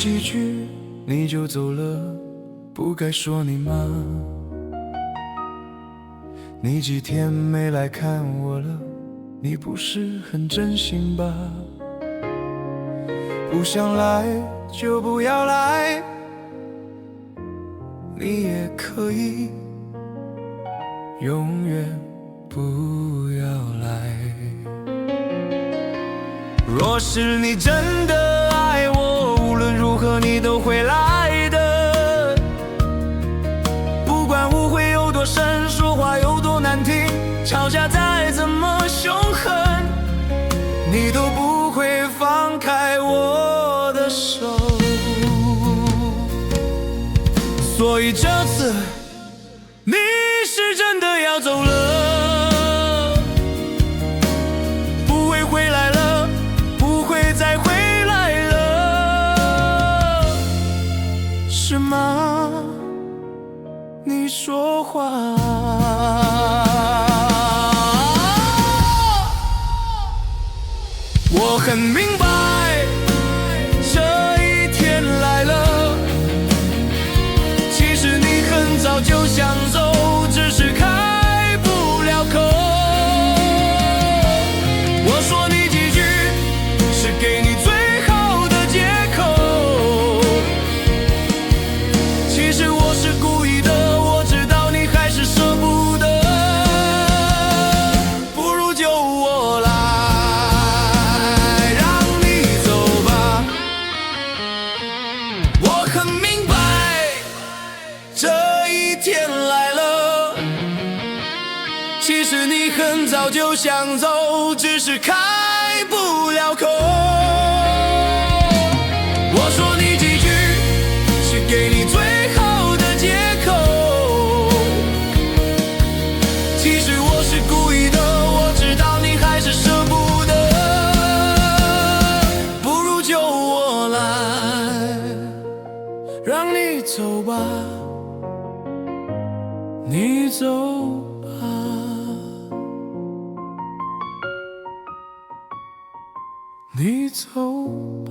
几句你就走了，不该说你吗？你几天没来看我了，你不是很真心吧？不想来就不要来，你也可以永远不要来。若是你真的爱我，无论如何你都会来的。不管误会有多深，说话有多难听，吵架再怎么凶狠，你都不会放开我的手。所以这次你是真的要走了，不会回来了，不会再回来了，是吗？你说话我很明白，这一天来了，其实你很早就想走，只是开不了口。我说你几句是给你最好的借口，其实我是故意的，我知道你还是舍不得，不如就我来让你走吧。我很明白，这一天来了，其实你很早就想走，只是开不了口。我说你几句是给你最好的借口，其实我是故意的，我知道你还是舍不得，不如就我来让你走吧，你走吧，你走吧。